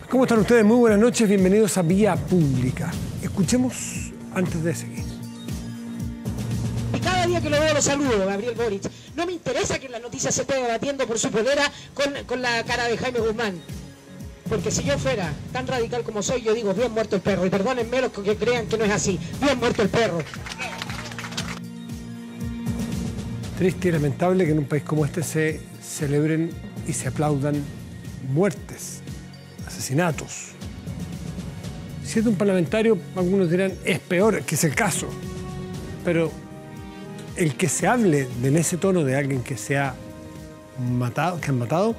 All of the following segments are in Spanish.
¿Cómo están ustedes? Muy buenas noches, bienvenidos a Vía Pública. Escuchemos antes de seguir. Cada día que lo veo lo saludo, Gabriel Boric. No me interesa que la noticia se esté debatiendo por su polera con la cara de Jaime Guzmán. Porque si yo fuera tan radical como soy, yo digo, bien muerto el perro. Y perdónenme los que crean que no es así. Bien muerto el perro. Triste y lamentable que en un país como este se celebren y se aplaudan muertes, asesinatos. Si es de un parlamentario, algunos dirán, es peor, que es el caso. Pero el que se hable en ese tono de alguien que se ha matado, que han matado,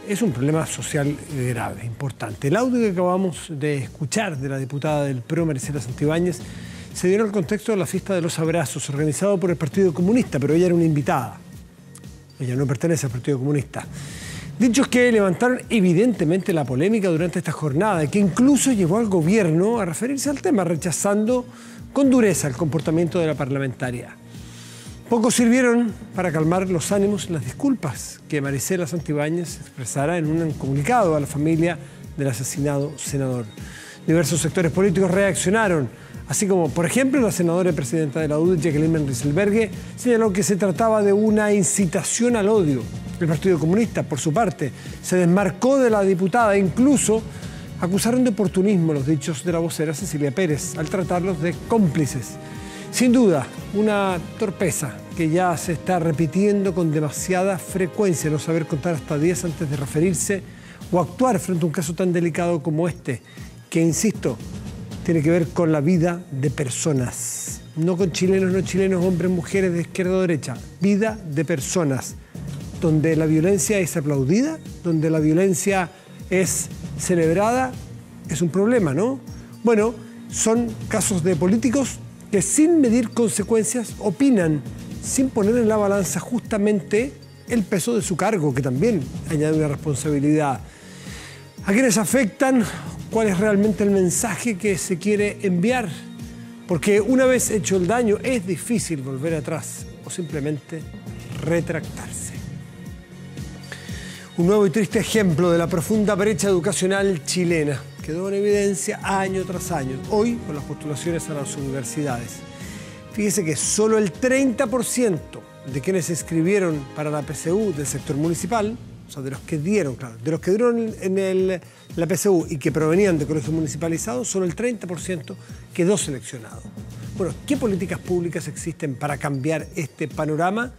es un problema social grave, importante. El audio que acabamos de escuchar de la diputada del PRO, Maricela Santibáñez, se dio en el contexto de la fiesta de los abrazos, organizado por el Partido Comunista, pero ella era una invitada. Ella no pertenece al Partido Comunista. Dichos que levantaron evidentemente la polémica durante esta jornada, que incluso llevó al gobierno a referirse al tema, rechazando con dureza el comportamiento de la parlamentaria. Poco sirvieron para calmar los ánimos las disculpas que Maricela Santibáñez expresara en un comunicado a la familia del asesinado senador. Diversos sectores políticos reaccionaron, así como, por ejemplo, la senadora y presidenta de la UDI, Jacqueline Rieselberghe, señaló que se trataba de una incitación al odio. El Partido Comunista, por su parte, se desmarcó de la diputada e incluso acusaron de oportunismo los dichos de la vocera Cecilia Pérez al tratarlos de cómplices. Sin duda, una torpeza que ya se está repitiendo con demasiada frecuencia, no saber contar hasta 10 antes de referirse o actuar frente a un caso tan delicado como este, que, insisto, tiene que ver con la vida de personas. No con chilenos, no chilenos, hombres, mujeres, de izquierda o derecha. Vida de personas. Donde la violencia es aplaudida, donde la violencia es celebrada, es un problema, ¿no? Bueno, son casos de políticos que sin medir consecuencias opinan, sin poner en la balanza justamente el peso de su cargo, que también añade una responsabilidad. ¿A quiénes afectan? ¿Cuál es realmente el mensaje que se quiere enviar? Porque una vez hecho el daño es difícil volver atrás o simplemente retractarse. Un nuevo y triste ejemplo de la profunda brecha educacional chilena quedó en evidencia año tras año, hoy con las postulaciones a las universidades. Fíjese que solo el 30% de quienes se inscribieron para la PSU del sector municipal, o sea, de los que dieron en la PSU y que provenían de colegios municipalizados, solo el 30% quedó seleccionado. Bueno, ¿qué políticas públicas existen para cambiar este panorama?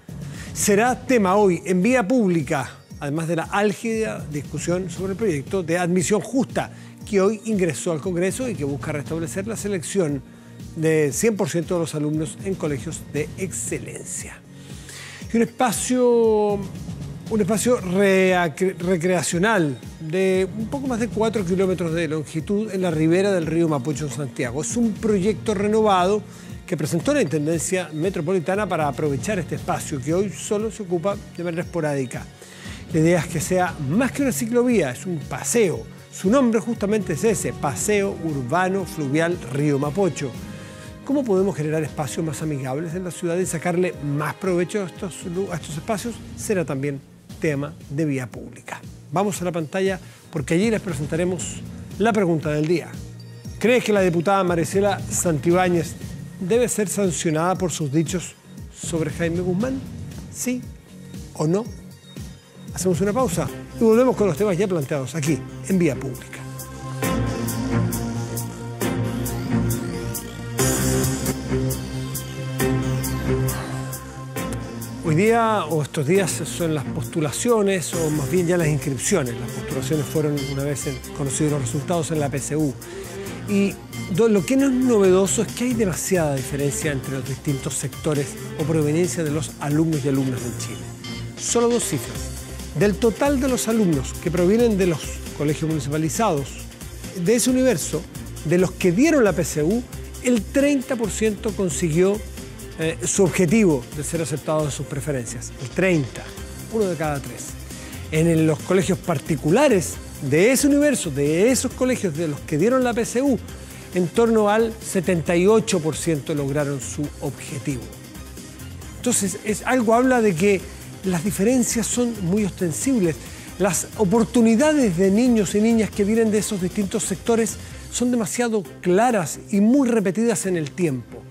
Será tema hoy en Vía Pública, además de la álgida discusión sobre el proyecto de admisión justa que hoy ingresó al Congreso y que busca restablecer la selección de 100% de los alumnos en colegios de excelencia. Y un espacio recreacional de un poco más de 4 kilómetros de longitud en la ribera del río Mapocho en Santiago. Es un proyecto renovado que presentó la Intendencia Metropolitana para aprovechar este espacio que hoy solo se ocupa de manera esporádica. La idea es que sea más que una ciclovía, es un paseo. Su nombre justamente es ese, Paseo Urbano Fluvial Río Mapocho. ¿Cómo podemos generar espacios más amigables en la ciudad y sacarle más provecho a estos espacios? Será también tema de Vía Pública. Vamos a la pantalla porque allí les presentaremos la pregunta del día. ¿Crees que la diputada Maricela Santibáñez debe ser sancionada por sus dichos sobre Jaime Guzmán? ¿Sí o no? Hacemos una pausa y volvemos con los temas ya planteados aquí en Vía Pública. Hoy día, o estos días, son las postulaciones, o más bien ya las inscripciones. Las postulaciones fueron, una vez conocidos los resultados, en la PSU. Y lo que no es novedoso es que hay demasiada diferencia entre los distintos sectores o proveniencia de los alumnos y alumnas en Chile. Solo dos cifras. Del total de los alumnos que provienen de los colegios municipalizados, de ese universo, de los que dieron la PSU, el 30% consiguió su objetivo de ser aceptado en sus preferencias. El 30, uno de cada 3. En los colegios particulares de ese universo, de esos colegios de los que dieron la PSU, en torno al 78% lograron su objetivo. Entonces, algo habla de que las diferencias son muy ostensibles. Las oportunidades de niños y niñas que vienen de esos distintos sectores son demasiado claras y muy repetidas en el tiempo.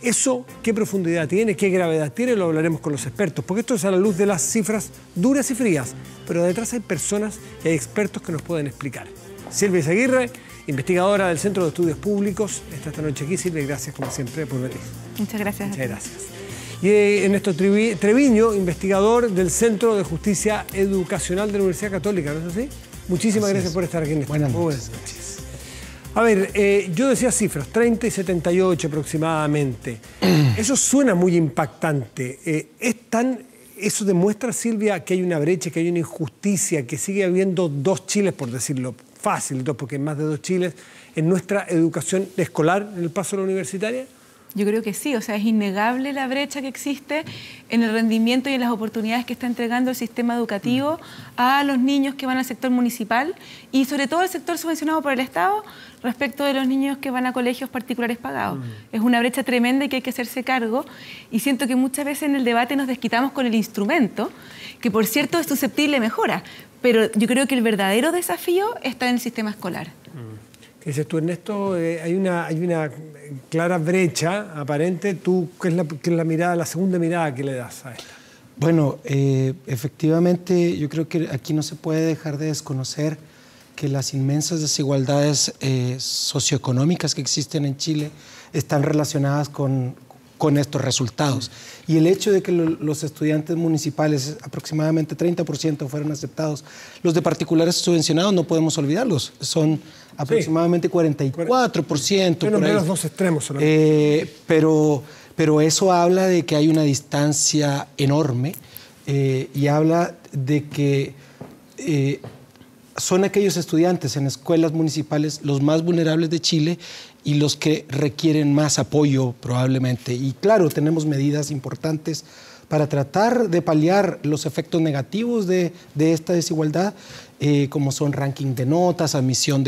Eso, ¿qué profundidad tiene? ¿Qué gravedad tiene? Lo hablaremos con los expertos, porque esto es a la luz de las cifras duras y frías, pero detrás hay personas y hay expertos que nos pueden explicar. Silvia Izaguirre, investigadora del Centro de Estudios Públicos, está esta noche aquí. Silvia, gracias como siempre por venir. Muchas gracias. Muchas gracias. Y Ernesto Treviño, investigador del Centro de Justicia Educacional de la Universidad Católica, ¿no es así? Muchísimas gracias por estar aquí en este. Buenas noches. Buenas noches. A ver, yo decía cifras, 30 y 78 aproximadamente. Eso suena muy impactante. ¿Eso demuestra, Silvia, que hay una brecha, que hay una injusticia, que sigue habiendo dos Chiles, por decirlo fácil, porque hay más de dos Chiles, en nuestra educación escolar, en el paso a la universitaria? Yo creo que sí, o sea, es innegable la brecha que existe en el rendimiento y en las oportunidades que está entregando el sistema educativo a los niños que van al sector municipal y sobre todo al sector subvencionado por el Estado respecto de los niños que van a colegios particulares pagados. Es una brecha tremenda y que hay que hacerse cargo, y siento que muchas veces en el debate nos desquitamos con el instrumento, que por cierto es susceptible de mejora, pero yo creo que el verdadero desafío está en el sistema escolar. ¿Qué dices tú, Ernesto? Hay una clara brecha aparente. ¿Tú qué es la mirada, la segunda mirada que le das a esta? Bueno, efectivamente, yo creo que aquí no se puede dejar de desconocer que las inmensas desigualdades socioeconómicas que existen en Chile están relacionadas con estos resultados. Y el hecho de que los estudiantes municipales, aproximadamente 30% fueron aceptados, los de particulares subvencionados no podemos olvidarlos, son aproximadamente 44%. Bueno, por ahí. los dos extremos solamente. Pero eso habla de que hay una distancia enorme y habla de que son aquellos estudiantes en escuelas municipales los más vulnerables de Chile y los que requieren más apoyo probablemente. Y claro, tenemos medidas importantes para tratar de paliar los efectos negativos de esta desigualdad, como son ranking de notas, admisión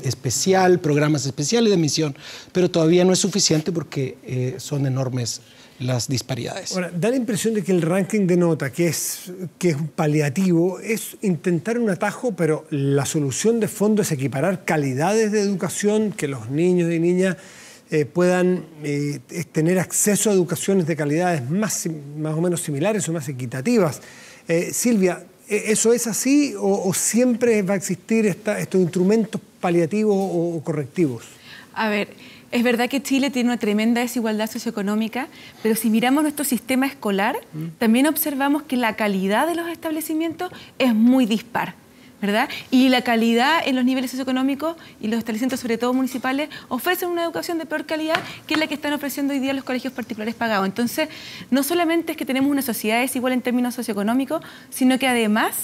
especial, programas especiales de admisión, pero todavía no es suficiente porque son enormes las disparidades. Ahora, da la impresión de que el ranking de nota, que es un paliativo, es intentar un atajo, pero la solución de fondo es equiparar calidades de educación, que los niños y niñas puedan tener acceso a educaciones de calidades más o menos similares o más equitativas. Silvia, ¿eso es así o siempre va a existir estos instrumentos paliativos o correctivos? A ver, es verdad que Chile tiene una tremenda desigualdad socioeconómica, pero si miramos nuestro sistema escolar, también observamos que la calidad de los establecimientos es muy dispar, ¿verdad? Y la calidad en los niveles socioeconómicos y los establecimientos, sobre todo municipales, ofrecen una educación de peor calidad que la que están ofreciendo hoy día los colegios particulares pagados. Entonces, no solamente es que tenemos una sociedad desigual en términos socioeconómicos, sino que además,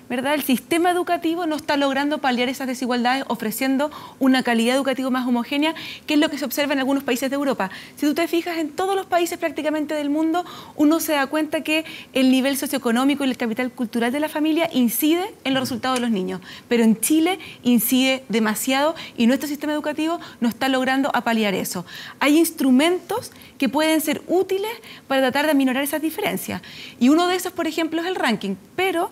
¿verdad?, el sistema educativo no está logrando paliar esas desigualdades, ofreciendo una calidad educativa más homogénea, que es lo que se observa en algunos países de Europa. Si tú te fijas, en todos los países prácticamente del mundo, uno se da cuenta que el nivel socioeconómico y el capital cultural de la familia incide en los resultados de los niños. Pero en Chile incide demasiado y nuestro sistema educativo no está logrando paliar eso. Hay instrumentos que pueden ser útiles para tratar de aminorar esas diferencias. Y uno de esos, por ejemplo, es el ranking, pero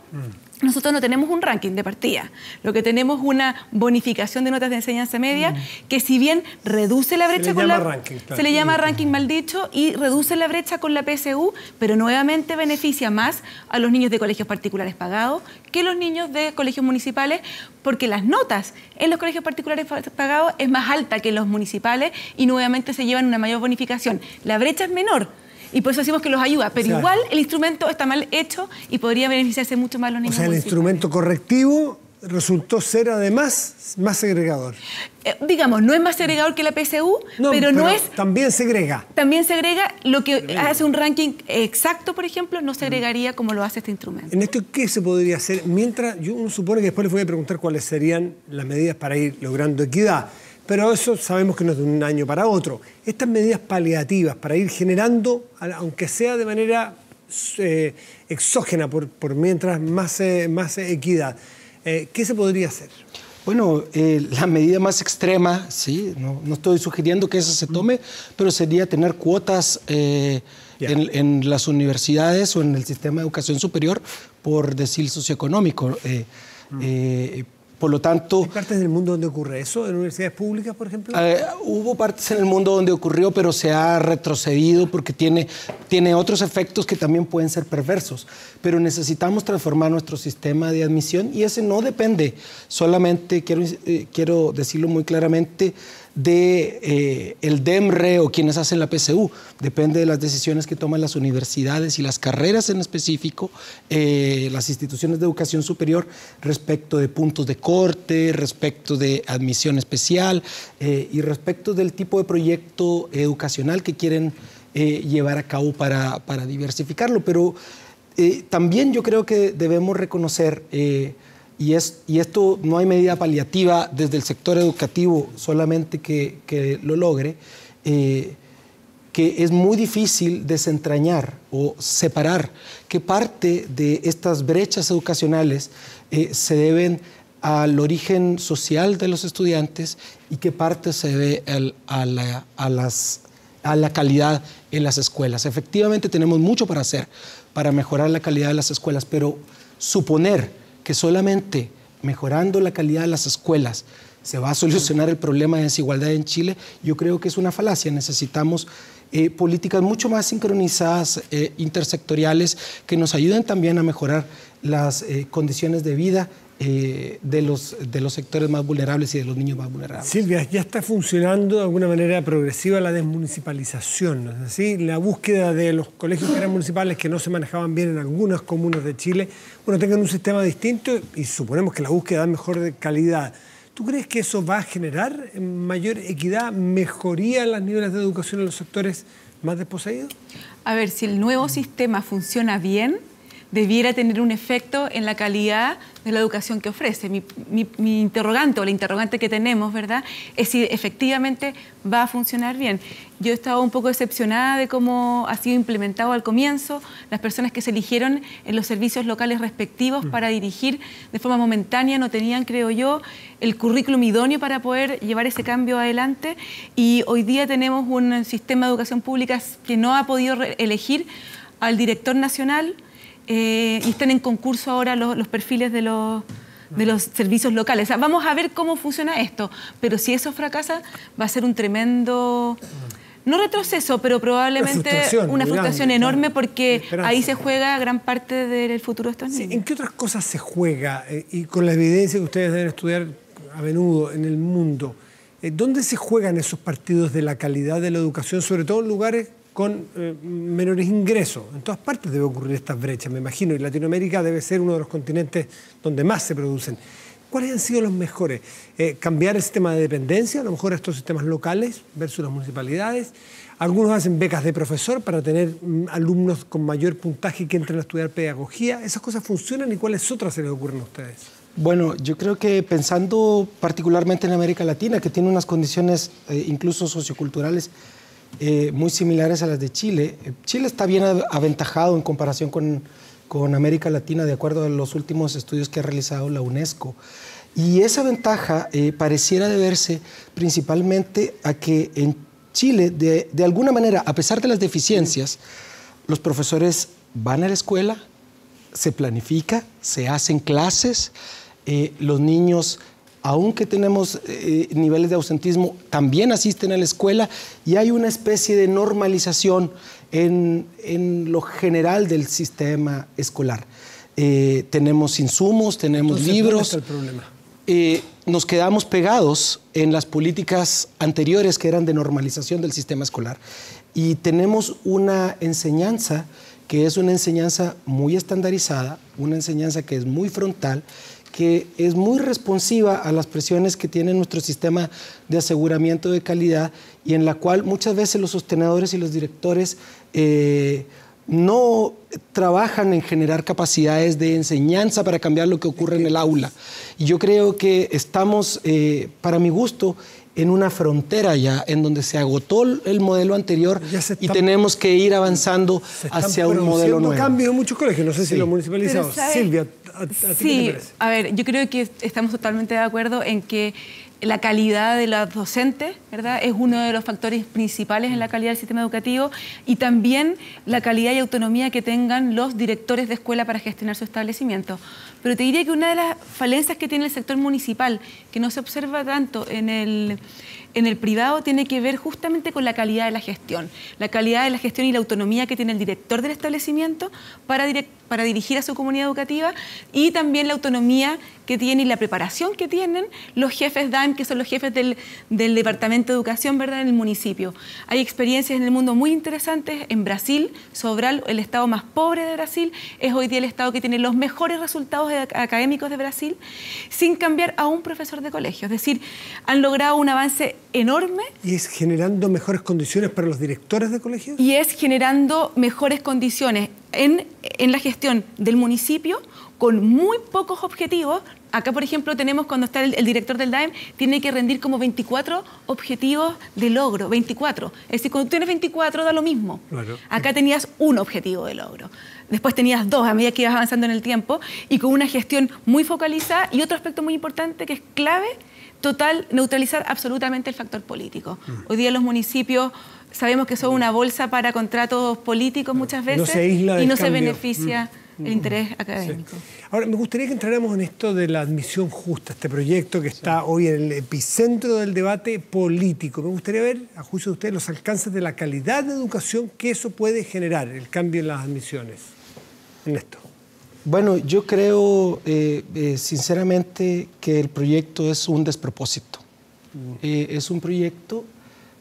nosotros no tenemos un ranking de partida. Lo que tenemos es una bonificación de notas de enseñanza media que, si bien reduce la brecha con la... ranking, claro. Se le llama ranking, mal dicho, y reduce la brecha con la PSU, pero nuevamente beneficia más a los niños de colegios particulares pagados que los niños de colegios municipales, porque las notas en los colegios particulares pagados es más alta que en los municipales y nuevamente se llevan una mayor bonificación. La brecha es menor, y por eso decimos que los ayuda, pero igual el instrumento está mal hecho y podría beneficiarse mucho más los niños. O sea, el instrumento correctivo resultó ser además más segregador. Digamos, no es más segregador que la PSU, pero no es... También segrega. También segrega. Lo que hace un ranking exacto, por ejemplo, no segregaría como lo hace este instrumento. En esto, ¿qué se podría hacer? Mientras, uno supone que después les voy a preguntar cuáles serían las medidas para ir logrando equidad. Pero eso sabemos que no es de un año para otro. Estas medidas paliativas para ir generando, aunque sea de manera exógena, por mientras más equidad, ¿qué se podría hacer? Bueno, la medida más extrema, sí, no estoy sugiriendo que esa se tome, pero sería tener cuotas en las universidades o en el sistema de educación superior por decil socioeconómico. Por lo tanto... ¿Hay partes del mundo donde ocurre eso? ¿En universidades públicas, por ejemplo? Hubo partes en el mundo donde ocurrió, pero se ha retrocedido porque tiene otros efectos que también pueden ser perversos. Pero necesitamos transformar nuestro sistema de admisión y ese no depende solamente, quiero decirlo muy claramente, de el DEMRE o quienes hacen la PSU. Depende de las decisiones que toman las universidades y las carreras en específico, las instituciones de educación superior respecto de puntos de corte, respecto de admisión especial y respecto del tipo de proyecto educacional que quieren llevar a cabo para diversificarlo. Pero también yo creo que debemos reconocer y esto no hay medida paliativa desde el sector educativo solamente que lo logre, que es muy difícil desentrañar o separar qué parte de estas brechas educacionales se deben al origen social de los estudiantes y qué parte se debe a la calidad en las escuelas. Efectivamente tenemos mucho para hacer para mejorar la calidad de las escuelas, pero suponer que solamente mejorando la calidad de las escuelas se va a solucionar el problema de desigualdad en Chile, yo creo que es una falacia. Necesitamos políticas mucho más sincronizadas, intersectoriales, que nos ayuden también a mejorar las condiciones de vida de los sectores más vulnerables y de los niños más vulnerables. Silvia, ya está funcionando de alguna manera progresiva la desmunicipalización, ¿no es así? La búsqueda de los colegios que eran municipales que no se manejaban bien en algunas comunas de Chile, bueno, tengan un sistema distinto y suponemos que la búsqueda da mejor de calidad. ¿Tú crees que eso va a generar mayor equidad, mejoría en los niveles de educación en los sectores más desposeídos? A ver, si el nuevo sistema funciona bien, debiera tener un efecto en la calidad de la educación que ofrece. Mi interrogante o la interrogante que tenemos, ¿verdad?, es si efectivamente va a funcionar bien. Yo he estado un poco decepcionada de cómo ha sido implementado al comienzo, las personas que se eligieron en los servicios locales respectivos para dirigir de forma momentánea no tenían, creo yo, el currículum idóneo para poder llevar ese cambio adelante y hoy día tenemos un sistema de educación pública que no ha podido elegir al director nacional. Y están en concurso ahora los perfiles de los servicios locales. O sea, vamos a ver cómo funciona esto, pero si eso fracasa va a ser un tremendo, no retroceso, pero probablemente una frustración enorme porque ahí se juega gran parte del futuro de estos niños. ¿En qué otras cosas se juega? Y con la evidencia que ustedes deben estudiar a menudo en el mundo, ¿dónde se juegan esos partidos de la calidad de la educación, sobre todo en lugares con menores ingresos? En todas partes debe ocurrir estas brechas, me imagino, y Latinoamérica debe ser uno de los continentes donde más se producen. ¿Cuáles han sido los mejores? ¿Cambiar el sistema de dependencia, a lo mejor estos sistemas locales versus las municipalidades? Algunos hacen becas de profesor para tener alumnos con mayor puntaje que entren a estudiar pedagogía. ¿Esas cosas funcionan y cuáles otras se les ocurren a ustedes? Bueno, yo creo que pensando particularmente en América Latina, que tiene unas condiciones incluso socioculturales muy similares a las de Chile. Chile está bien aventajado en comparación con América Latina, de acuerdo a los últimos estudios que ha realizado la UNESCO. Y esa ventaja pareciera deberse principalmente a que en Chile, de alguna manera, a pesar de las deficiencias, los profesores van a la escuela, se planifica, se hacen clases, los niños, aunque tenemos niveles de ausentismo, también asisten a la escuela y hay una especie de normalización en lo general del sistema escolar. Tenemos insumos, tenemos libros. ¿Dónde está el problema? Nos quedamos pegados en las políticas anteriores que eran de normalización del sistema escolar y tenemos una enseñanza que es una enseñanza muy estandarizada, una enseñanza que es muy frontal, que es muy responsiva a las presiones que tiene nuestro sistema de aseguramiento de calidad y en la cual muchas veces los sostenedores y los directores no trabajan en generar capacidades de enseñanza para cambiar lo que ocurre en el aula. Y yo creo que estamos, para mi gusto, en una frontera ya, en donde se agotó el modelo anterior y tenemos que ir avanzando hacia un modelo nuevo. Cambios en muchos colegios, no sé si los municipalizados. Silvia, ¿a ti qué te parece? A ver, yo creo que estamos totalmente de acuerdo en que la calidad de los docentes, ¿verdad? Es uno de los factores principales en la calidad del sistema educativo, y también la calidad y autonomía que tengan los directores de escuela para gestionar su establecimiento. Pero te diría que una de las falencias que tiene el sector municipal, que no se observa tanto en el privado, tiene que ver justamente con la calidad de la gestión. La calidad de la gestión y la autonomía que tiene el director del establecimiento para dirigir a su comunidad educativa, y también la autonomía que tiene y la preparación que tienen los jefes DAEM, que son los jefes del Departamento de Educación, ¿verdad?, en el municipio. Hay experiencias en el mundo muy interesantes. En Brasil, Sobral, el estado más pobre de Brasil, es hoy día el estado que tiene los mejores resultados académicos de Brasil, sin cambiar a un profesor de colegio. Es decir, han logrado un avance enorme. ¿Y es generando mejores condiciones para los directores de colegios? Y es generando mejores condiciones en la gestión del municipio, con muy pocos objetivos. Acá, por ejemplo, tenemos, cuando está el director del DAEM, tiene que rendir como 24 objetivos de logro, 24. Es decir, cuando tú tienes 24 da lo mismo. Claro. Acá tenías un objetivo de logro. Después tenías 2 a medida que ibas avanzando en el tiempo, y con una gestión muy focalizada. Y otro aspecto muy importante que es clave, total, neutralizar absolutamente el factor político. Hoy día los municipios sabemos que son una bolsa para contratos políticos muchas veces, y no se beneficia el interés académico. Sí. Ahora, me gustaría que entráramos en esto de la admisión justa, este proyecto que está hoy en el epicentro del debate político. Me gustaría ver, a juicio de ustedes, los alcances de la calidad de educación que eso puede generar, el cambio en las admisiones. Ernesto. Bueno, yo creo sinceramente que el proyecto es un despropósito. Es un proyecto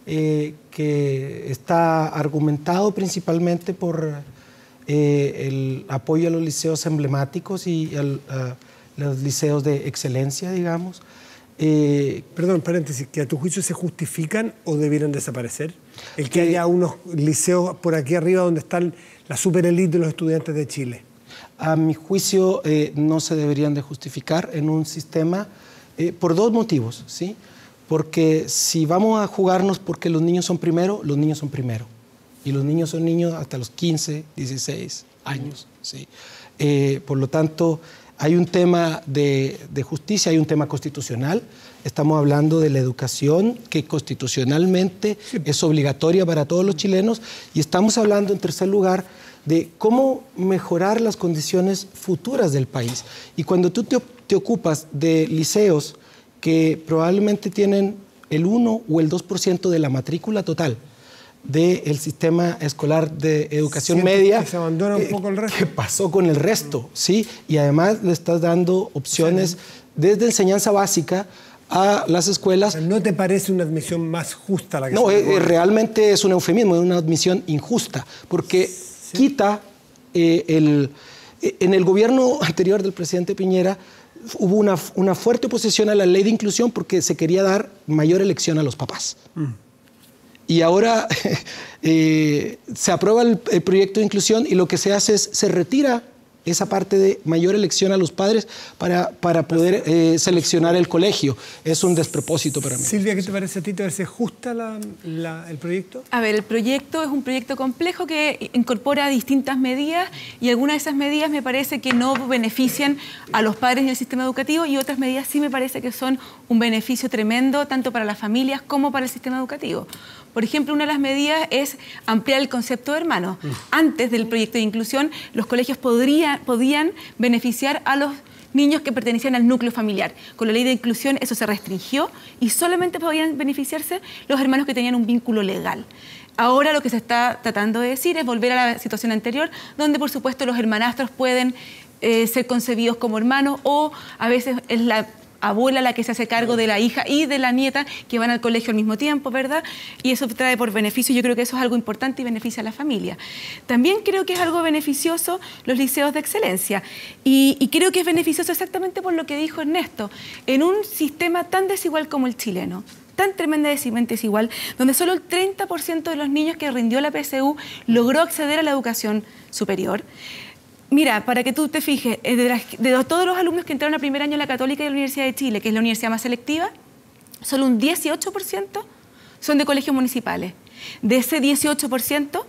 que está argumentado principalmente por el apoyo a los liceos emblemáticos y a los liceos de excelencia, digamos. Perdón, paréntesis, ¿que a tu juicio se justifican o debieran desaparecer? El que haya unos liceos por aquí arriba donde están la superélite de los estudiantes de Chile. A mi juicio no se deberían de justificar en un sistema por 2 motivos, ¿sí? Porque si vamos a jugarnos porque los niños son primero, los niños son primero. Y los niños son niños hasta los 15, 16 años, ¿sí? Por lo tanto, hay un tema de justicia, hay un tema constitucional. Estamos hablando de la educación que constitucionalmente es obligatoria para todos los chilenos, y estamos hablando, en tercer lugar, de cómo mejorar las condiciones futuras del país. Y cuando tú te ocupas de liceos que probablemente tienen el 1 o el 2% de la matrícula total del sistema escolar de educación media, que se abandona un poco el resto. ¿Qué pasó con el resto? ¿Sí? Y además le estás dando opciones desde enseñanza básica a las escuelas. ¿No te parece una admisión más justa la que no, realmente es un eufemismo, es una admisión injusta, porque quita en el gobierno anterior del presidente Piñera hubo una fuerte oposición a la ley de inclusión porque se quería dar mayor elección a los papás. Y ahora se aprueba el proyecto de inclusión, y lo que se hace es se retira esa parte de mayor elección a los padres para poder seleccionar el colegio. Es un despropósito para mí. Silvia, ¿qué te parece a ti? ¿Te parece justa el proyecto? A ver, el proyecto es un proyecto complejo que incorpora distintas medidas, y algunas de esas medidas me parece que no benefician a los padres ni al sistema educativo, y otras medidas sí me parece que son un beneficio tremendo tanto para las familias como para el sistema educativo. Por ejemplo, una de las medidas es ampliar el concepto de hermanos. Antes del proyecto de inclusión, los colegios podían beneficiar a los niños que pertenecían al núcleo familiar. Con la ley de inclusión eso se restringió, y solamente podían beneficiarse los hermanos que tenían un vínculo legal. Ahora lo que se está tratando de decir es volver a la situación anterior, donde por supuesto los hermanastros pueden ser concebidos como hermanos, o a veces es la abuela la que se hace cargo de la hija y de la nieta que van al colegio al mismo tiempo, ¿verdad? Y eso trae por beneficio, yo creo que eso es algo importante y beneficia a la familia. También creo que es algo beneficioso los liceos de excelencia, y creo que es beneficioso exactamente por lo que dijo Ernesto. En un sistema tan desigual como el chileno, tan tremendamente desigual, donde solo el 30% de los niños que rindió la PSU logró acceder a la educación superior. Mira, para que tú te fijes, de todos los alumnos que entraron a primer año en la Católica y la Universidad de Chile, que es la universidad más selectiva, solo un 18% son de colegios municipales. De ese 18%,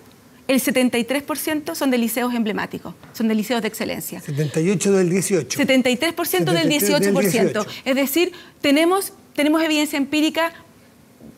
el 73% son de liceos emblemáticos, son de liceos de excelencia. 78 del 18. 73% del 18%. Es decir, tenemos tenemos evidencia empírica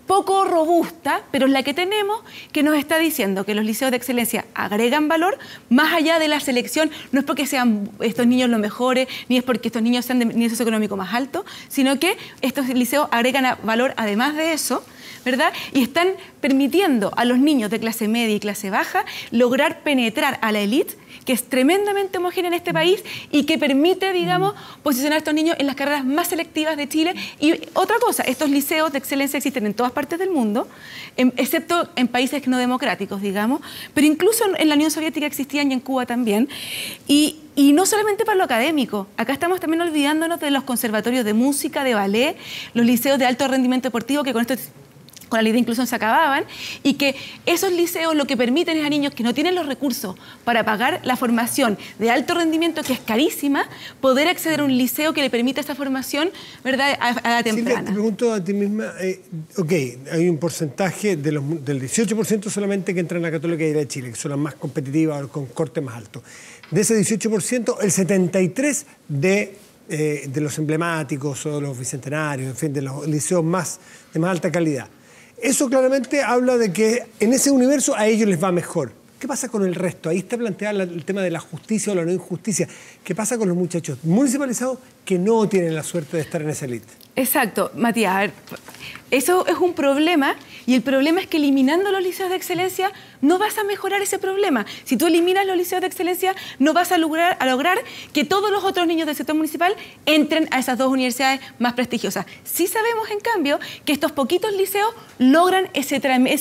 poco robusta, pero es la que tenemos, que nos está diciendo que los liceos de excelencia agregan valor más allá de la selección. No es porque sean estos niños los mejores, ni es porque estos niños sean de nivel socioeconómico más alto, sino que estos liceos agregan valor además de eso, ¿verdad? Y están permitiendo a los niños de clase media y clase baja lograr penetrar a la élite, que es tremendamente homogénea en este país y que permite, digamos, posicionar a estos niños en las carreras más selectivas de Chile. Y otra cosa, estos liceos de excelencia existen en todas partes del mundo, excepto en países no democráticos, digamos, pero incluso en la Unión Soviética existían y en Cuba también. Y no solamente para lo académico, acá estamos también olvidándonos de los conservatorios de música, de ballet, los liceos de alto rendimiento deportivo, que con esto, con la ley de inclusión se acababan, y que esos liceos lo que permiten es a niños que no tienen los recursos para pagar la formación de alto rendimiento, que es carísima, poder acceder a un liceo que le permita esa formación, ¿verdad?, a edad temprana. Silvia, te pregunto a ti misma, ok, hay un porcentaje del 18% solamente que entran a la Católica y de Chile, que son las más competitivas, con corte más alto. De ese 18%, el 73% de los emblemáticos o de los bicentenarios, en fin, de los liceos de más alta calidad. Eso claramente habla de que en ese universo a ellos les va mejor. ¿Qué pasa con el resto? Ahí está planteado el tema de la justicia o la no injusticia. ¿Qué pasa con los muchachos municipalizados que no tienen la suerte de estar en esa élite? Exacto, Matías. A ver, eso es un problema, y el problema es que eliminando los liceos de excelencia no vas a mejorar ese problema. Si tú eliminas los liceos de excelencia, no vas a lograr que todos los otros niños del sector municipal entren a esas dos universidades más prestigiosas. Sí sabemos, en cambio, que estos poquitos liceos logran esa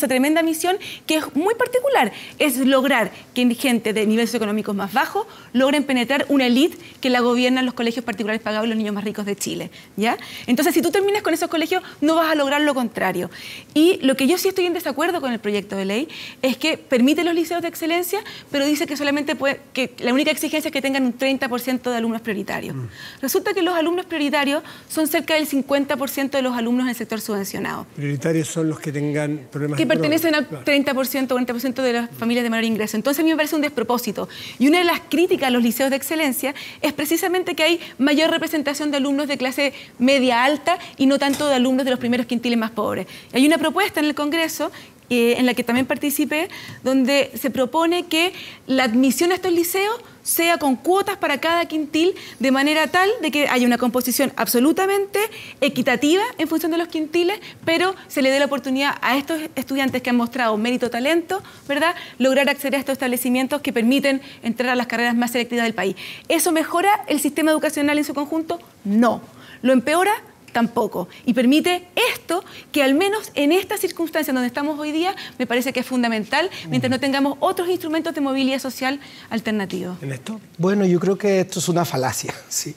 tremenda misión, que es muy particular. Es lograr que gente de niveles socioeconómicos más bajos logren penetrar una élite que la gobiernan los colegios particulares pagados y los niños más ricos de Chile, ¿ya? Entonces, si tú terminas con esos colegios, no vas a lograr lo contrario. Y lo que yo sí estoy en desacuerdo con el proyecto de ley es que permite los liceos de excelencia, pero dice que solamente que la única exigencia es que tengan un 30% de alumnos prioritarios. Resulta que los alumnos prioritarios son cerca del 50% de los alumnos en el sector subvencionado. Prioritarios son los que tengan problemas que pertenecen al claro. 30%, 40% de las familias de menor ingreso. Entonces a mí me parece un despropósito. Y una de las críticas a los liceos de excelencia es precisamente que hay mayor representación de alumnos de clase media alta y no tanto de alumnos de los primeros quintiles más pobres. Hay una propuesta en el Congreso en la que también participé, donde se propone que la admisión a estos liceos sea con cuotas para cada quintil, de manera tal de que haya una composición absolutamente equitativa en función de los quintiles, pero se le dé la oportunidad a estos estudiantes que han mostrado mérito, talento, ¿verdad?, lograr acceder a estos establecimientos que permiten entrar a las carreras más selectivas del país. ¿Eso mejora el sistema educacional en su conjunto? No. ¿Lo empeora? Tampoco. Y permite esto, que al menos en estas circunstancias donde estamos hoy día, me parece que es fundamental, mientras no tengamos otros instrumentos de movilidad social alternativos. ¿En esto? Bueno, yo creo que esto es una falacia, sí.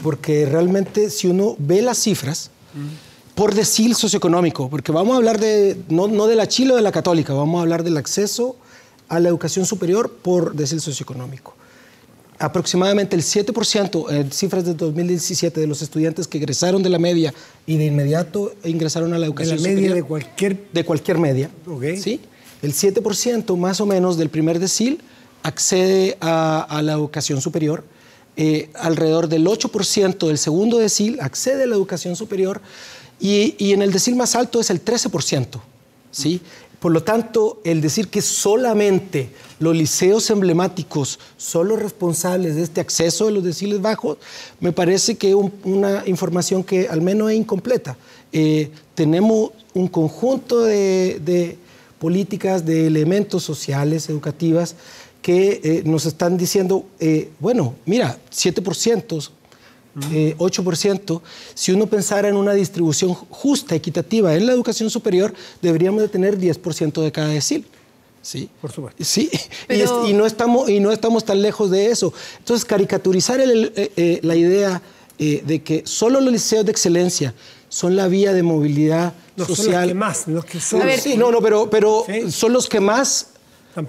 Porque realmente si uno ve las cifras, por decil socioeconómico, porque vamos a hablar no de la Chile o de la Católica, vamos a hablar del acceso a la educación superior por decil socioeconómico. Aproximadamente el 7%, en cifras de 2017, de los estudiantes que egresaron de la media y de inmediato ingresaron a la educación superior. ¿De la media de cualquier media? Okay. ¿Sí? El 7% más o menos del primer decil accede a la educación superior. Alrededor del 8% del segundo decil accede a la educación superior. Y en el decil más alto es el 13%. ¿Sí? Por lo tanto, el decir que solamente los liceos emblemáticos son los responsables de este acceso de los deciles bajos, me parece que es una información que al menos es incompleta. Tenemos un conjunto de políticas, de elementos sociales, educativas, que nos están diciendo, bueno, mira, 7%, 8%, si uno pensara en una distribución justa, equitativa en la educación superior, deberíamos de tener 10% de cada decil. ¿Sí? Por supuesto. Sí, pero... y no estamos tan lejos de eso. Entonces, caricaturizar la idea de que solo los liceos de excelencia son la vía de movilidad social. Son los que más, los que son. Sí, pero ¿sí? Son los que más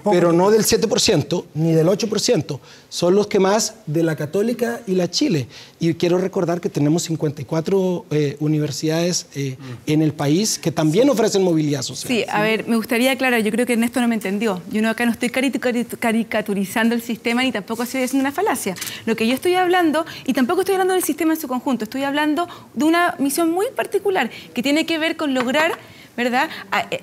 pero no del 7% ni del 8%. Son los que más de la Católica y la Chile. Y quiero recordar que tenemos 54 universidades en el país que también ofrecen movilidad social. Sí, a ver, me gustaría aclarar, yo creo que Ernesto no me entendió. Yo acá no estoy caricaturizando el sistema ni tampoco estoy diciendo una falacia. Lo que yo estoy hablando, y tampoco estoy hablando del sistema en su conjunto, estoy hablando de una misión muy particular que tiene que ver con lograr, ¿verdad?,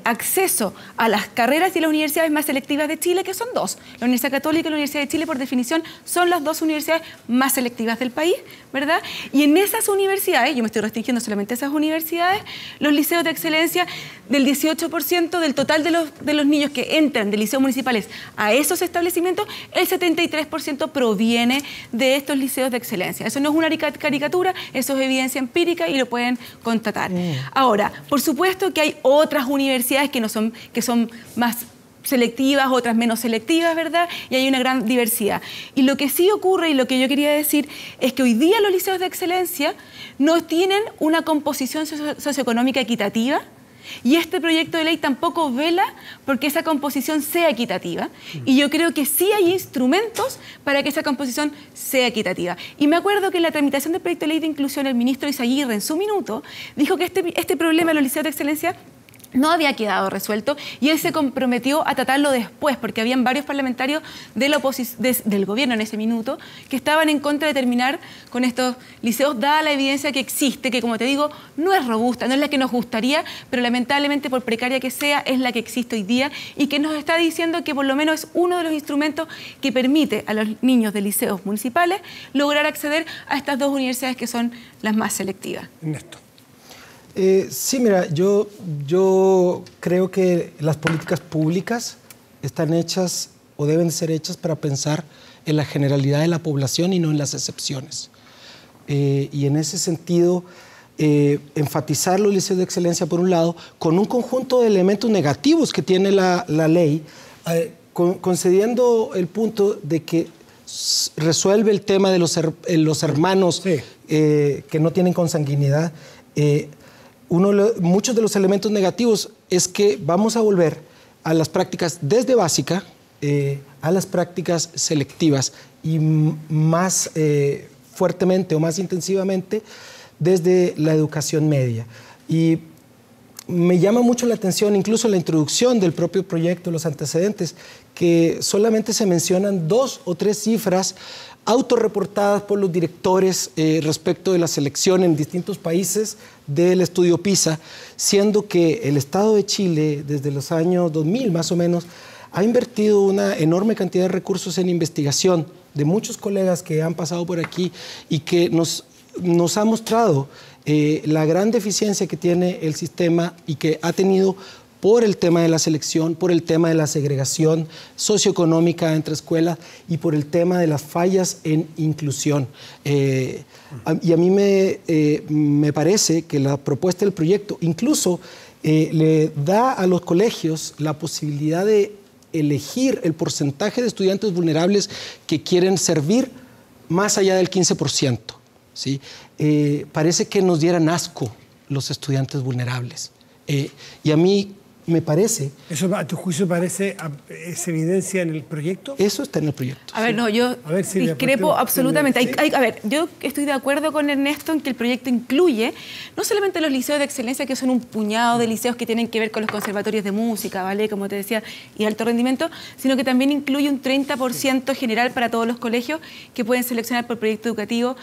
acceso a las carreras y las universidades más selectivas de Chile, que son dos. La Universidad Católica y la Universidad de Chile, por definición, son las dos universidades más selectivas del país, ¿verdad? Y en esas universidades, yo me estoy restringiendo solamente a esas universidades, los liceos de excelencia, del 18% del total de los niños que entran de liceos municipales a esos establecimientos, el 73% proviene de estos liceos de excelencia. Eso no es una caricatura, eso es evidencia empírica y lo pueden constatar. Ahora, por supuesto que hay otras universidades que son más selectivas, otras menos selectivas, ¿verdad? Y hay una gran diversidad. Y lo que sí ocurre, y lo que yo quería decir, es que hoy día los liceos de excelencia no tienen una composición socioeconómica equitativa, y este proyecto de ley tampoco vela porque esa composición sea equitativa. Y yo creo que sí hay instrumentos para que esa composición sea equitativa. Y me acuerdo que en la tramitación del proyecto de ley de inclusión, el ministro Izaguirre, en su minuto, dijo que este problema de los liceos de excelencia no había quedado resuelto y él se comprometió a tratarlo después, porque habían varios parlamentarios de la del gobierno en ese minuto que estaban en contra de terminar con estos liceos, dada la evidencia que existe, que como te digo, no es robusta, no es la que nos gustaría, pero lamentablemente, por precaria que sea, es la que existe hoy día y que nos está diciendo que por lo menos es uno de los instrumentos que permite a los niños de liceos municipales lograr acceder a estas dos universidades que son las más selectivas. Ernesto. Sí, mira, yo creo que las políticas públicas están hechas o deben ser hechas para pensar en la generalidad de la población y no en las excepciones. Y en ese sentido, enfatizar los liceos de excelencia por un lado, con un conjunto de elementos negativos que tiene la ley, concediendo el punto de que resuelve el tema de los hermanos sí. Que no tienen consanguinidad. Muchos de los elementos negativos es que vamos a volver a las prácticas desde básica a las prácticas selectivas y más fuertemente o más intensivamente desde la educación media. Y me llama mucho la atención, incluso en la introducción del propio proyecto, los antecedentes, que solamente se mencionan 2 o 3 cifras autorreportadas por los directores respecto de la selección en distintos países del estudio PISA, siendo que el Estado de Chile, desde los años 2000 más o menos, ha invertido una enorme cantidad de recursos en investigación de muchos colegas que han pasado por aquí y que nos ha mostrado la gran deficiencia que tiene el sistema y que ha tenido por el tema de la selección, por el tema de la segregación socioeconómica entre escuelas y por el tema de las fallas en inclusión. Y a mí me parece que la propuesta del proyecto incluso le da a los colegios la posibilidad de elegir el porcentaje de estudiantes vulnerables que quieren servir más allá del 15%. ¿Sí? Parece que nos dieran asco los estudiantes vulnerables. Y a mí me parece... ¿Eso a tu juicio es evidencia en el proyecto? Eso está en el proyecto. A ver, no, yo discrepo absolutamente. A ver, yo estoy de acuerdo con Ernesto en que el proyecto incluye no solamente los liceos de excelencia, que son un puñado de liceos que tienen que ver con los conservatorios de música, ballet, como te decía, y alto rendimiento, sino que también incluye un 30% general para todos los colegios que pueden seleccionar por proyecto educativo,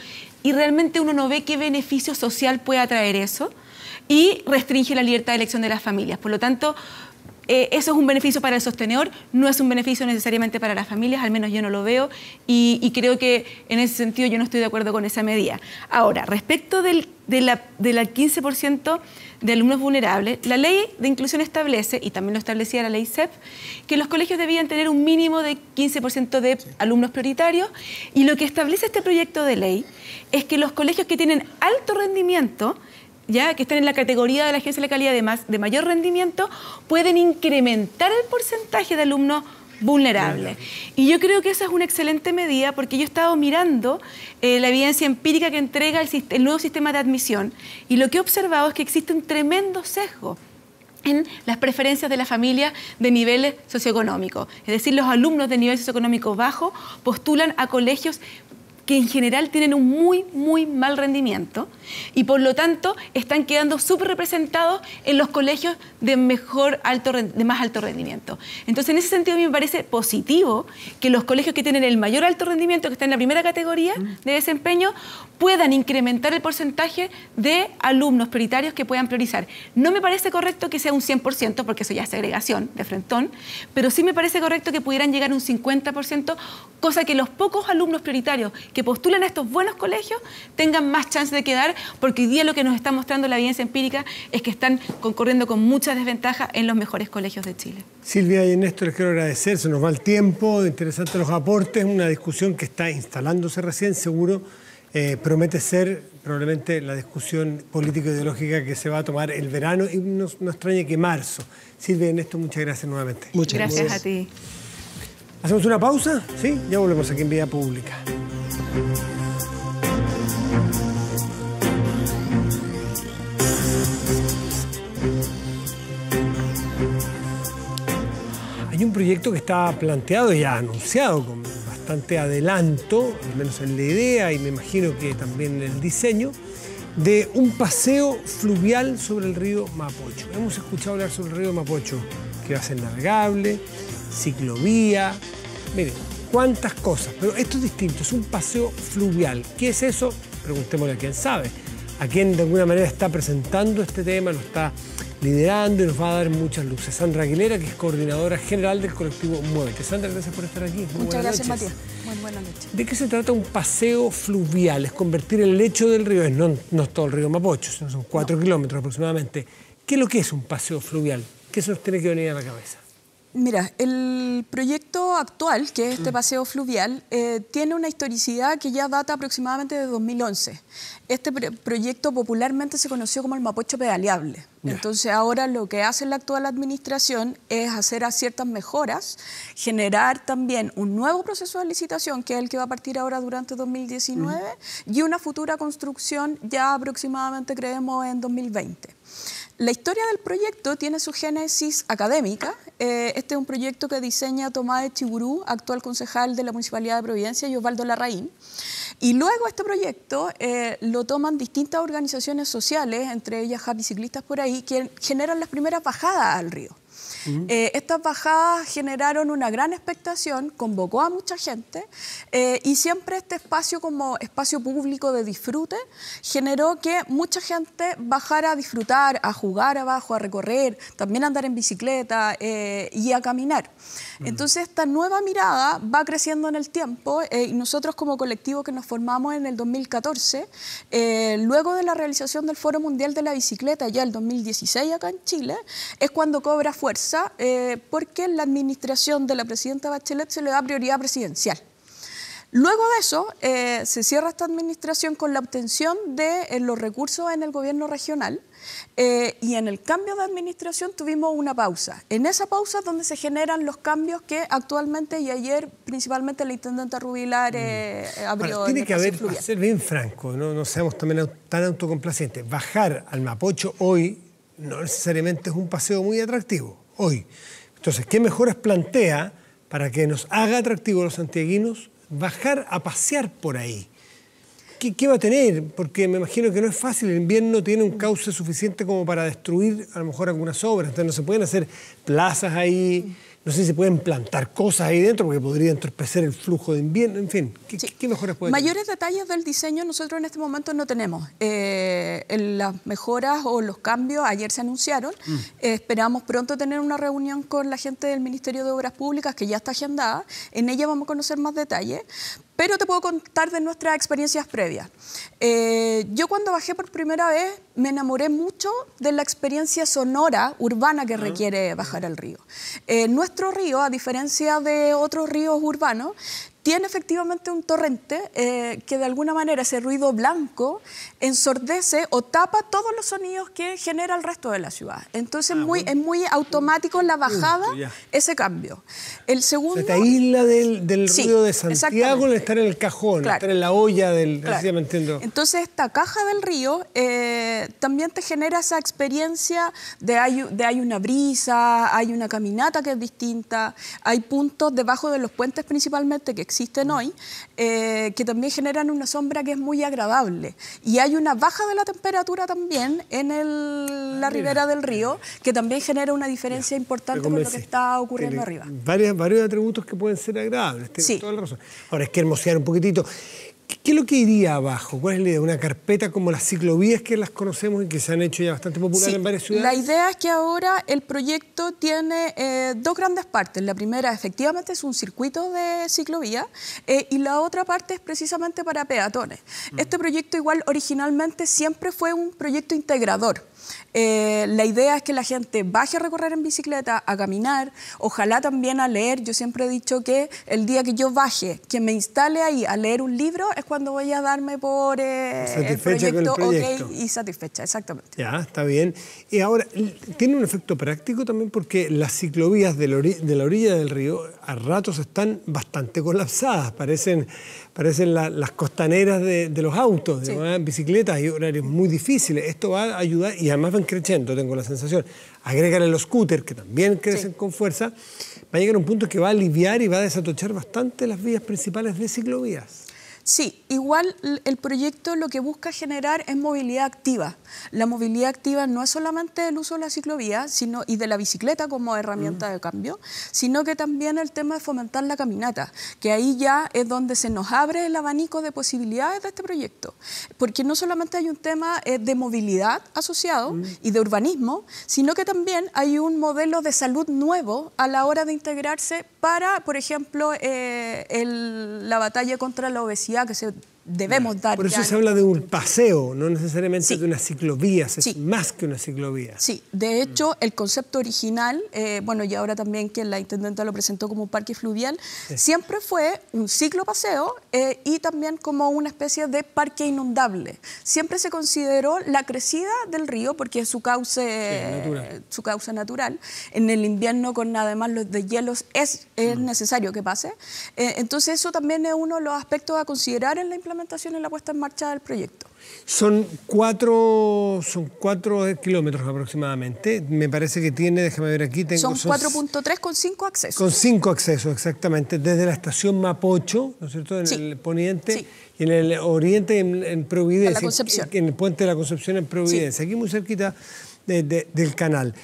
y realmente uno no ve qué beneficio social puede traer eso, y restringe la libertad de elección de las familias. Por lo tanto, eso es un beneficio para el sostenedor, no es un beneficio necesariamente para las familias, al menos yo no lo veo, y creo que en ese sentido yo no estoy de acuerdo con esa medida. Ahora, respecto del 15% de alumnos vulnerables, la ley de inclusión establece, y también lo establecía la ley CEP, que los colegios debían tener un mínimo de 15% de alumnos prioritarios, y lo que establece este proyecto de ley es que los colegios que tienen alto rendimiento, ya que están en la categoría de la Agencia de la Calidad de mayor rendimiento, pueden incrementar el porcentaje de alumnos vulnerables. Y yo creo que esa es una excelente medida, porque yo he estado mirando la evidencia empírica que entrega el nuevo sistema de admisión, y lo que he observado es que existe un tremendo sesgo en las preferencias de la familia de niveles socioeconómicos. Es decir, los alumnos de nivel socioeconómico bajo postulan a colegios que en general tienen un muy mal rendimiento y por lo tanto están quedando súper representados en los colegios de más alto rendimiento. Entonces, en ese sentido, a mí me parece positivo que los colegios que tienen el mayor alto rendimiento, que están en la primera categoría de desempeño, puedan incrementar el porcentaje de alumnos prioritarios que puedan priorizar. No me parece correcto que sea un 100%, porque eso ya es segregación de frentón, pero sí me parece correcto que pudieran llegar a un 50%, cosa que los pocos alumnos prioritarios que postulan a estos buenos colegios tengan más chance de quedar, porque hoy día lo que nos está mostrando la evidencia empírica es que están concurriendo con muchas desventajas en los mejores colegios de Chile. Silvia y Ernesto, les quiero agradecer, se nos va el tiempo, interesantes los aportes, una discusión que está instalándose recién, seguro. Promete ser probablemente la discusión político-ideológica que se va a tomar el verano y no extraña que marzo. Silvia y Ernesto, muchas gracias nuevamente. Muchas gracias. Gracias a ti. ¿Hacemos una pausa? Sí, ya volvemos aquí en Vía Pública. Hay un proyecto que está planteado y ya anunciado con bastante adelanto, al menos en la idea y me imagino que también en el diseño, de un paseo fluvial sobre el río Mapocho. Hemos escuchado hablar sobre el río Mapocho, que va a ser navegable, ciclovía, miren, cuántas cosas, pero esto es distinto, es un paseo fluvial. ¿Qué es eso? Preguntémosle a quien sabe, a quien de alguna manera está presentando este tema, lo está liderando y nos va a dar muchas luces. Sandra Aguilera, que es coordinadora general del colectivo Muévete. Sandra, gracias por estar aquí. Muchas gracias, Matías. Muy buenas noches. ¿De qué se trata un paseo fluvial? Es convertir el lecho del río, no es todo el río Mapocho, sino son 4 kilómetros aproximadamente. ¿Qué es lo que es un paseo fluvial? ¿Qué se nos tiene que venir a la cabeza? Mira, el proyecto actual, que es este paseo fluvial, tiene una historicidad que ya data aproximadamente de 2011. Este proyecto popularmente se conoció como el Mapocho pedaleable. Entonces ahora lo que hace la actual administración es hacer ciertas mejoras, generar también un nuevo proceso de licitación, que es el que va a partir ahora durante 2019, y una futura construcción ya aproximadamente, creemos, en 2020. La historia del proyecto tiene su génesis académica. Este es un proyecto que diseña Tomás Echeverría, actual concejal de la Municipalidad de Providencia, y Osvaldo Larraín. Y luego este proyecto lo toman distintas organizaciones sociales, entre ellas Happy Ciclistas por ahí, que generan las primeras bajadas al río. Estas bajadas generaron una gran expectación, convocó a mucha gente y siempre este espacio como espacio público de disfrute generó que mucha gente bajara a disfrutar, a jugar abajo, a recorrer, también a andar en bicicleta y a caminar. Entonces esta nueva mirada va creciendo en el tiempo y nosotros como colectivo que nos formamos en el 2014, luego de la realización del Foro Mundial de la Bicicleta ya el 2016 acá en Chile, es cuando cobra fuerza porque en la administración de la presidenta Bachelet se le da prioridad presidencial. Luego de eso, se cierra esta administración con la obtención de los recursos en el gobierno regional y en el cambio de administración tuvimos una pausa. En esa pausa es donde se generan los cambios que actualmente y ayer principalmente la intendenta Rubilar abrió. Tiene que haber, para ser bien franco, no seamos también tan autocomplacientes, bajar al Mapocho hoy no necesariamente es un paseo muy atractivo. Hoy. Entonces, ¿qué mejoras plantea para que nos haga atractivo a los santiaguinos bajar a pasear por ahí? ¿Qué va a tener? Porque me imagino que no es fácil, el invierno tiene un cauce suficiente como para destruir a lo mejor algunas obras, entonces no se pueden hacer plazas ahí, no sé si se pueden plantar cosas ahí dentro porque podría entorpecer el flujo de invierno, en fin, ¿qué mejoras puede tener? Mayores detalles del diseño nosotros en este momento no tenemos. Las mejoras o los cambios ayer se anunciaron, esperamos pronto tener una reunión con la gente del Ministerio de Obras Públicas que ya está agendada, en ella vamos a conocer más detalles. Pero te puedo contar de nuestras experiencias previas. Yo cuando bajé por primera vez me enamoré mucho de la experiencia sonora, urbana que requiere bajar al río. Nuestro río, a diferencia de otros ríos urbanos, tiene efectivamente un torrente que de alguna manera ese ruido blanco ensordece o tapa todos los sonidos que genera el resto de la ciudad. Entonces es muy automático la bajada, ese cambio. El segundo... Se te aísla del Sí, ruido de Santiago al estar en el cajón, Claro. estar en la olla del... Claro. Así ya me entiendo. Entonces esta caja del río también te genera esa experiencia de hay una brisa, hay una caminata que es distinta, hay puntos debajo de los puentes principalmente que existen hoy, que también generan una sombra que es muy agradable. Y hay una baja de la temperatura también en la ribera del río, que también genera una diferencia importante con lo que está ocurriendo arriba. Varios atributos que pueden ser agradables, tienes Sí. toda la razón. Ahora, hay que hermosear un poquitito. ¿Qué es lo que iría abajo? ¿Cuál es la idea? ¿Una carpeta como las ciclovías que las conocemos y que se han hecho ya bastante populares en varias ciudades? La idea es que ahora el proyecto tiene dos grandes partes. La primera, efectivamente, es un circuito de ciclovía y la otra parte es precisamente para peatones. Este proyecto igual originalmente siempre fue un proyecto integrador. La idea es que la gente baje a recorrer en bicicleta, a caminar, ojalá también a leer. Yo siempre he dicho que el día que yo baje, que me instale ahí a leer un libro, es cuando voy a darme por el proyecto, ok y satisfecha, exactamente. Ya, está bien. Y ahora, tiene un efecto práctico también porque las ciclovías de la orilla del río a ratos están bastante colapsadas, parecen las costaneras de los autos, Sí. en bicicletas, hay horarios muy difíciles. Esto va a ayudar, y además van creciendo, tengo la sensación. Agrégale los scooters, que también crecen con fuerza, va a llegar a un punto que va a aliviar y va a desatochar bastante las vías principales de ciclovías. Sí, igual el proyecto lo que busca generar es movilidad activa. La movilidad activa no es solamente el uso de la ciclovía y de la bicicleta como herramienta de cambio, sino que también el tema de fomentar la caminata, que ahí ya es donde se nos abre el abanico de posibilidades de este proyecto. Porque no solamente hay un tema de movilidad asociado y de urbanismo, sino que también hay un modelo de salud nuevo a la hora de integrarse para, por ejemplo, la batalla contra la obesidad que debemos dar. Por eso ya se habla de un paseo, no necesariamente Sí. de una ciclovía, es Sí. más que una ciclovía. Sí, de hecho, el concepto original, y ahora también que la intendenta lo presentó como un parque fluvial, siempre fue un ciclopaseo y también como una especie de parque inundable. Siempre se consideró la crecida del río, porque es su cauce natural. En el invierno, con además los deshielos, es necesario que pase. Entonces, eso también es uno de los aspectos a considerar en la implementación y la puesta en marcha del proyecto. Son 4 kilómetros aproximadamente. Me parece que tiene, déjame ver aquí, Son 4.3 con 5 accesos. Con 5 accesos, exactamente, desde la estación Mapocho, ¿no es cierto?, en Sí. el poniente, Sí. y en el oriente en Providencia. En la Concepción. En el puente de la Concepción en Providencia, aquí muy cerquita del canal.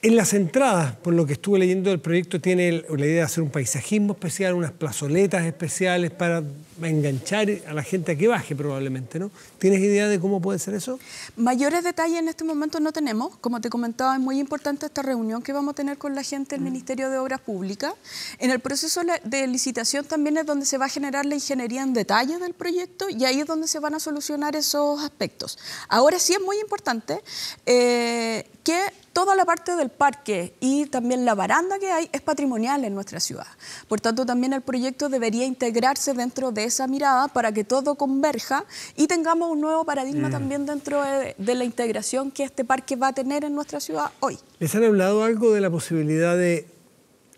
En las entradas, por lo que estuve leyendo del proyecto, tiene la idea de hacer un paisajismo especial, unas plazoletas especiales para enganchar a la gente a que baje probablemente, ¿no? ¿Tienes idea de cómo puede ser eso? Mayores detalles en este momento no tenemos. Como te comentaba, es muy importante esta reunión que vamos a tener con la gente del Ministerio de Obras Públicas. En el proceso de licitación también es donde se va a generar la ingeniería en detalle del proyecto y ahí es donde se van a solucionar esos aspectos. Ahora sí es muy importante que toda la parte del parque y también la baranda que hay es patrimonial en nuestra ciudad. Por tanto, también el proyecto debería integrarse dentro de esa mirada para que todo converja y tengamos un nuevo paradigma también dentro de la integración que este parque va a tener en nuestra ciudad hoy. ¿Les han hablado algo de la posibilidad de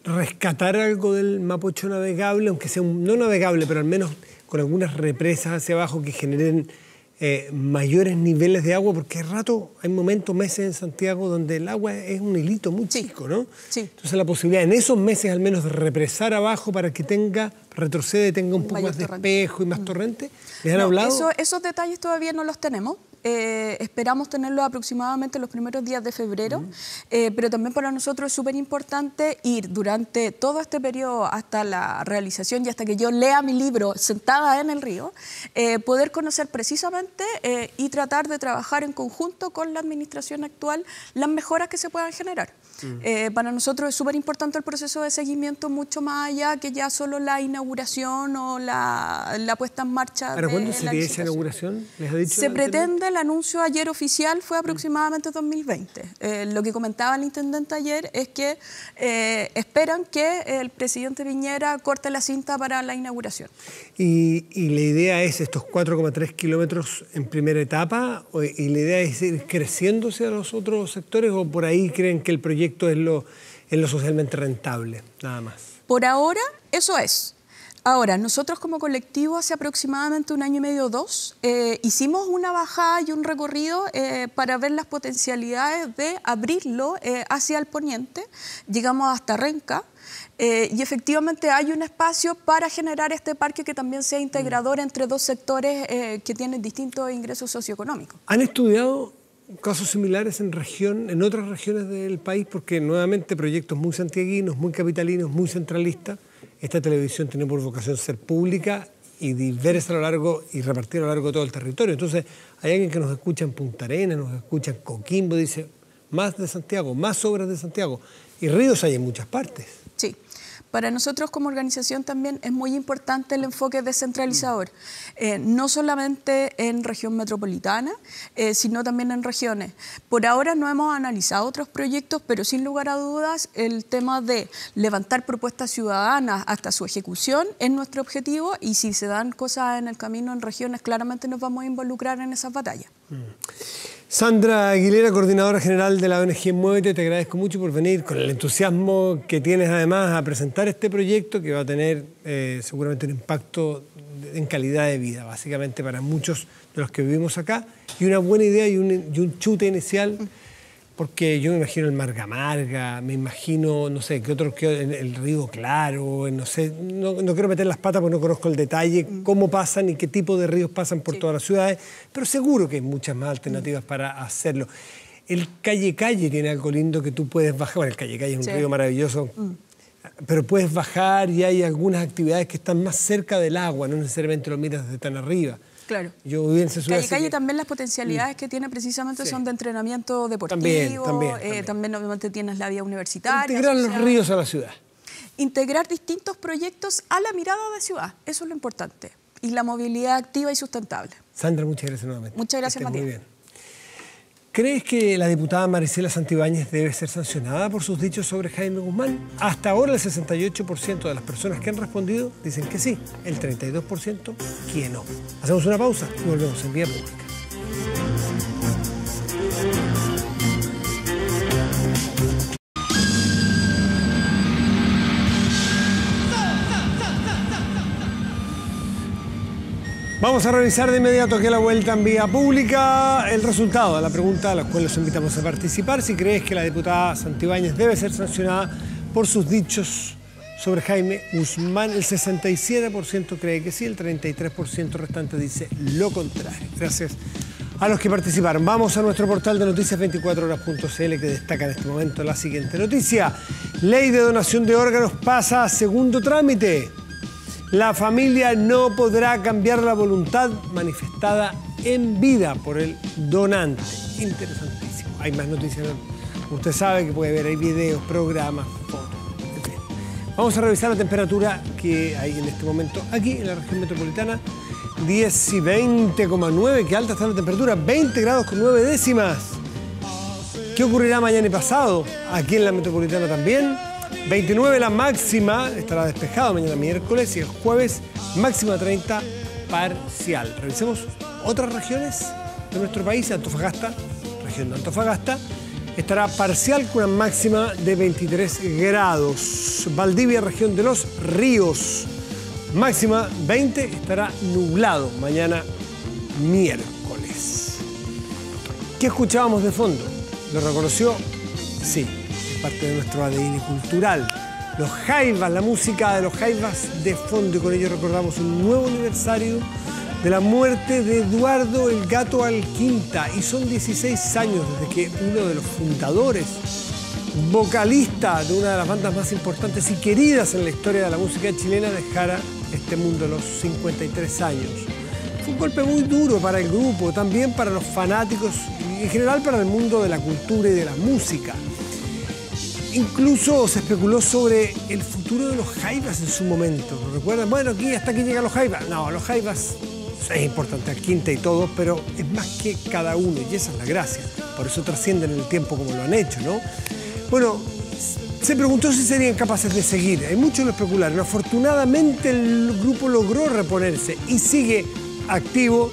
rescatar algo del Mapocho navegable, aunque sea no navegable, pero al menos con algunas represas hacia abajo que generen mayores niveles de agua? Porque hay momentos, meses en Santiago donde el agua es un hilito muy chico, ¿no? Sí. Entonces la posibilidad en esos meses al menos de represar abajo para que retrocede, tenga un poco más de espejo y más torrente. ¿Les han hablado? Esos detalles todavía no los tenemos. Esperamos tenerlos aproximadamente los primeros días de febrero, pero también para nosotros es súper importante ir durante todo este periodo hasta la realización y hasta que yo lea mi libro sentada en el río, poder conocer precisamente y tratar de trabajar en conjunto con la administración actual las mejoras que se puedan generar. Para nosotros es súper importante el proceso de seguimiento, mucho más allá que ya solo la inauguración o la puesta en marcha. ¿Para cuándo sería esa inauguración? ¿Les ha dicho? Se pretende, el anuncio ayer oficial fue aproximadamente 2020. Lo que comentaba el intendente ayer es que esperan que el presidente Piñera corte la cinta para la inauguración. ¿Y la idea es estos 4,3 kilómetros en primera etapa? ¿Y la idea es ir creciéndose a los otros sectores o por ahí creen que el proyecto es lo socialmente rentable, nada más? Por ahora, eso es. Ahora, nosotros como colectivo hace aproximadamente 1 año y medio o 2, hicimos una bajada y un recorrido para ver las potencialidades de abrirlo hacia el poniente. Llegamos hasta Renca. Y efectivamente hay un espacio para generar este parque que también sea integrador entre dos sectores que tienen distintos ingresos socioeconómicos. ¿Han estudiado casos similares en otras regiones del país? Porque nuevamente proyectos muy santiaguinos, muy capitalinos, muy centralistas. Esta televisión tiene por vocación ser pública y diversa a lo largo y repartir a lo largo de todo el territorio. Entonces hay alguien que nos escucha en Punta Arenas, nos escucha en Coquimbo, dice más de Santiago, más obras de Santiago. Y ríos hay en muchas partes. Sí. Para nosotros como organización también es muy importante el enfoque descentralizador, no solamente en región metropolitana, sino también en regiones. Por ahora no hemos analizado otros proyectos, pero sin lugar a dudas el tema de levantar propuestas ciudadanas hasta su ejecución es nuestro objetivo y si se dan cosas en el camino en regiones, claramente nos vamos a involucrar en esas batallas. Sandra Aguilera, coordinadora general de la ONG Muévete, te agradezco mucho por venir con el entusiasmo que tienes además a presentar este proyecto que va a tener seguramente un impacto en calidad de vida, básicamente para muchos de los que vivimos acá, y una buena idea y un chute inicial, porque yo me imagino el Marga, me imagino, no sé, el Río Claro, no sé, no quiero meter las patas porque no conozco el detalle, cómo pasan y qué tipo de ríos pasan por todas las ciudades, pero seguro que hay muchas más alternativas para hacerlo. El Calle tiene algo lindo que tú puedes bajar, bueno, el Calle es un río maravilloso, pero puedes bajar y hay algunas actividades que están más cerca del agua, no necesariamente lo miras desde tan arriba. Claro. Yo viví en esa ciudad. Calle también las potencialidades que tiene precisamente son de entrenamiento deportivo. También obviamente tienes la vía universitaria. Integrar los ríos a la ciudad. Integrar distintos proyectos a la mirada de ciudad. Eso es lo importante. Y la movilidad activa y sustentable. Sandra, muchas gracias nuevamente. Muchas gracias, Matías. Muy bien. ¿Crees que la diputada Maricela Santibáñez debe ser sancionada por sus dichos sobre Jaime Guzmán? Hasta ahora el 68% de las personas que han respondido dicen que sí, el 32% que no. Hacemos una pausa y volvemos en Vía Pública. Vamos a revisar de inmediato aquí a la vuelta en Vía Pública el resultado de la pregunta a la cual los invitamos a participar. Si crees que la diputada Santibáñez debe ser sancionada por sus dichos sobre Jaime Guzmán, el 67% cree que sí, el 33% restante dice lo contrario. Gracias a los que participaron. Vamos a nuestro portal de noticias24horas.cl que destaca en este momento la siguiente noticia. Ley de donación de órganos pasa a segundo trámite. La familia no podrá cambiar la voluntad manifestada en vida por el donante. Interesantísimo. Hay más noticias, como usted sabe, que puede ver, hay videos, programas, fotos, en fin. Vamos a revisar la temperatura que hay en este momento aquí en la región metropolitana. 10 y 20,9, qué alta está la temperatura, 20 grados con 9 décimas. ¿Qué ocurrirá mañana y pasado? Aquí en la metropolitana también. 29 la máxima, estará despejado mañana miércoles y el jueves máxima 30 parcial. Revisemos otras regiones de nuestro país. Antofagasta, región de Antofagasta, estará parcial con una máxima de 23 grados. Valdivia, región de los ríos, máxima 20, estará nublado mañana miércoles. ¿Qué escuchábamos de fondo? ¿Lo reconoció? Sí. Parte de nuestro ADN cultural. Los Jaivas, la música de los Jaivas de fondo, y con ello recordamos un nuevo aniversario de la muerte de Eduardo el Gato Alquinta, y son 16 años desde que uno de los fundadores, vocalista de una de las bandas más importantes y queridas en la historia de la música chilena, dejara este mundo a los 53 años. Fue un golpe muy duro para el grupo, también para los fanáticos y en general para el mundo de la cultura y de la música. Incluso se especuló sobre el futuro de los jaivas en su momento. ¿Lo recuerdan? Bueno, aquí hasta aquí llegan los jaivas. No, los jaivas es importante, al quinta y todo, pero es más que cada uno, y esa es la gracia. Por eso trascienden en el tiempo como lo han hecho, ¿no? Bueno, se preguntó si serían capaces de seguir. Hay muchos lo especularon. Afortunadamente el grupo logró reponerse y sigue activo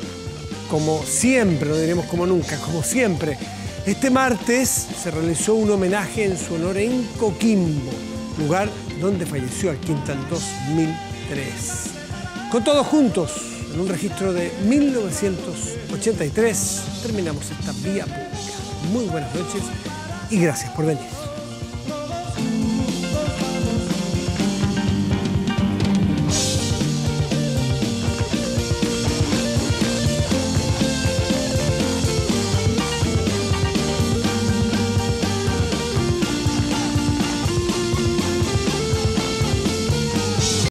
como siempre, no diremos como nunca, como siempre. Este martes se realizó un homenaje en su honor en Coquimbo, lugar donde falleció al Quinta en 2003. Con todos juntos, en un registro de 1983, terminamos esta vía pública. Muy buenas noches y gracias por venir.